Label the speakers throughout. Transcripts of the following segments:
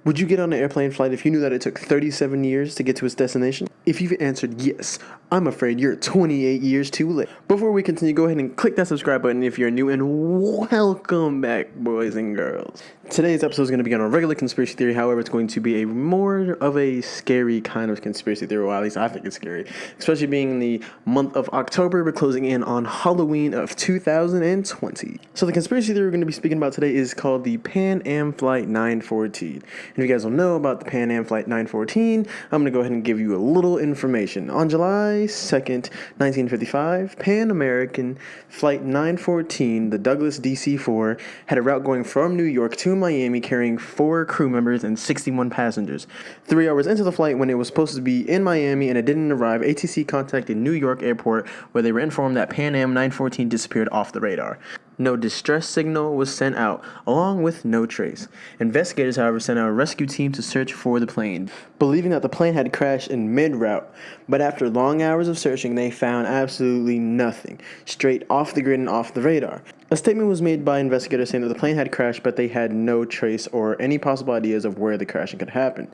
Speaker 1: Would you get on an airplane flight if you knew that it took 37 years to get to its destination? If you've answered yes, I'm afraid you're 28 years too late. Before we continue, go ahead and click that subscribe button if you're new, and welcome back, boys and girls. Today's episode is going to be on a regular conspiracy theory. However, it's going to be a more of a scary kind of conspiracy theory. Well, at least I think it's scary, especially being the month of October. We're closing in on Halloween of 2020. So the conspiracy theory we're going to be speaking about today is called the PAM Am Flight 914. And if you guys don't know about the PAM Am Flight 914, I'm going to go ahead and give you a little information. On July 2nd, 1955, PAM American Flight 914, the Douglas DC-4, had a route going from New York to Miami carrying 4 crew members and 61 passengers. 3 hours into the flight, when it was supposed to be in Miami and it didn't arrive, ATC contacted New York Airport, where they were informed that PAM 914 disappeared off the radar. No distress signal was sent out, along with no trace. Investigators, however, sent out a rescue team to search for the plane, believing that the plane had crashed in mid-route. But after long hours of searching, they found absolutely nothing, straight off the grid and off the radar. A statement was made by investigators saying that the plane had crashed, but they had no trace or any possible ideas of where the crashing could happen.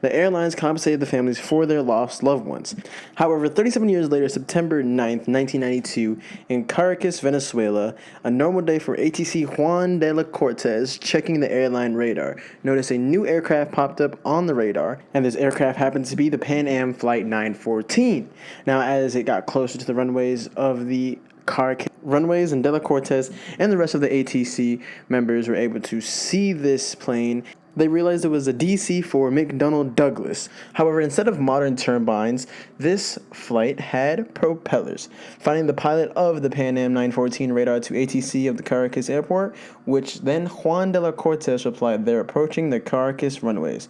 Speaker 1: The airlines compensated the families for their lost loved ones. However, 37 years later, September 9th, 1992, in Caracas, Venezuela, a normal day for ATC Juan de la Cortez checking the airline radar, noticed a new aircraft popped up on the radar, and this aircraft happened to be the PAM Am Flight 914. Now, as it got closer to the runways of the Caracas runways and De La Cortez and the rest of the ATC members were able to see this plane, they realized it was a DC-4 McDonnell Douglas. However, instead of modern turbines, this flight had propellers. Finding the pilot of the PAM 914 radar to ATC of the Caracas airport, which then Juan de la Cortez replied, "They're approaching the Caracas runways."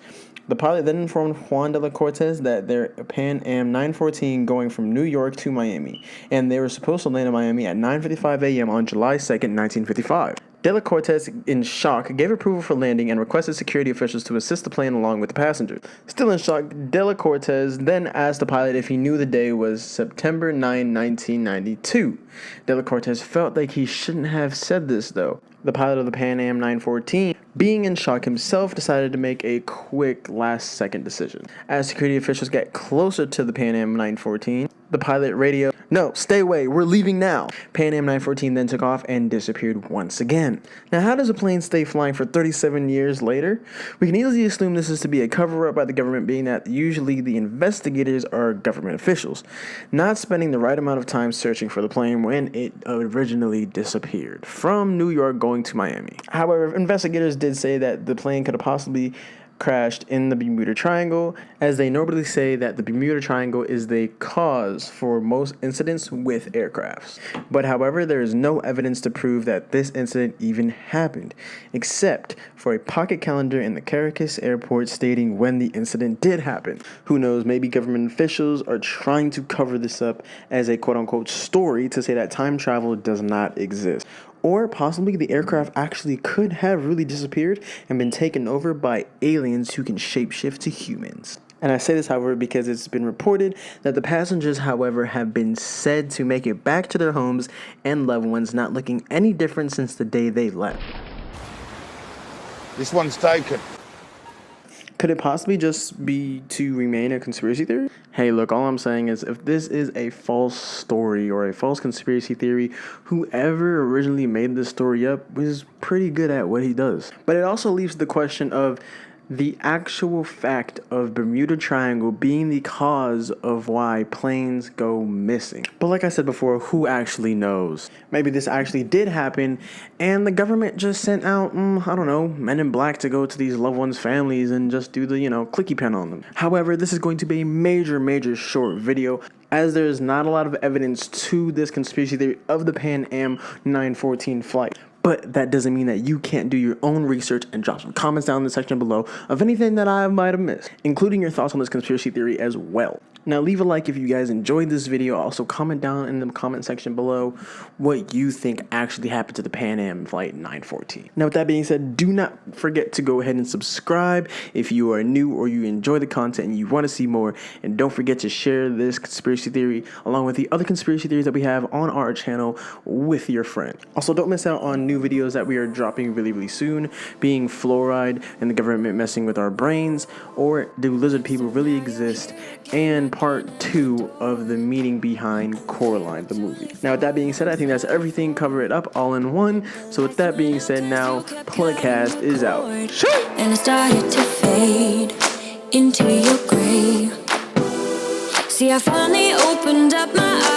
Speaker 1: The pilot then informed Juan de la Cortez that their PAM 914 going from New York to Miami, and they were supposed to land in Miami at 9:55 a.m. on July 2nd, 1955. De La Cortez, in shock, gave approval for landing and requested security officials to assist the plane along with the passengers. Still in shock, De La Cortez then asked the pilot if he knew the day was September 9, 1992. De La Cortez felt like he shouldn't have said this, though. The pilot of the PAM 914, being in shock himself, decided to make a quick last-second decision. As security officials get closer to the PAM 914, the pilot radioed, "No, stay away, we're leaving now." PAM 914 then took off and disappeared once again. Now, how does a plane stay flying for 37 years later? We can easily assume this is to be a cover-up by the government, being that usually the investigators are government officials, not spending the right amount of time searching for the plane when it originally disappeared from New York going to Miami. However, investigators did say that the plane could have possibly crashed in the Bermuda Triangle, as they normally say that the Bermuda Triangle is the cause for most incidents with aircrafts. But however, there is no evidence to prove that this incident even happened, except for a pocket calendar in the Caracas airport stating when the incident did happen. Who knows, maybe government officials are trying to cover this up as a quote-unquote story to say that time travel does not exist. Or possibly the aircraft actually could have really disappeared and been taken over by aliens who can shapeshift to humans. And I say this, however, because it's been reported that the passengers, however, have been said to make it back to their homes and loved ones, not looking any different since the day they left.
Speaker 2: This one's taken.
Speaker 1: Could it possibly just be to remain a conspiracy theory? Hey, look, all I'm saying is if this is a false story or a false conspiracy theory, whoever originally made this story up was pretty good at what he does. But it also leaves the question of the actual fact of Bermuda Triangle being the cause of why planes go missing. But like I said before, who actually knows? Maybe this actually did happen and the government just sent out, I don't know, men in black to go to these loved ones' families and just do the, clicky pen on them. However, this is going to be a major short video, as there is not a lot of evidence to this conspiracy theory of the PAM 914 flight. But that doesn't mean that you can't do your own research and drop some comments down in the section below of anything that I might have missed, including your thoughts on this conspiracy theory as well. Now leave a like if you guys enjoyed this video. Also comment down in the comment section below what you think actually happened to the Pan Am Flight 914. Now with that being said, do not forget to go ahead and subscribe if you are new or you enjoy the content and you want to see more. And don't forget to share this conspiracy theory along with the other conspiracy theories that we have on our channel with your friend. Also, don't miss out on new videos that we are dropping really soon, being fluoride and the government messing with our brains, or do lizard people really exist, and part 2 of the meaning behind Coraline, the movie. Now with that being said, I think that's everything. Cover it up all in one. So with that being said, now Plugcast is out.
Speaker 2: And I started to fade into your grave. See, I finally opened up my eyes.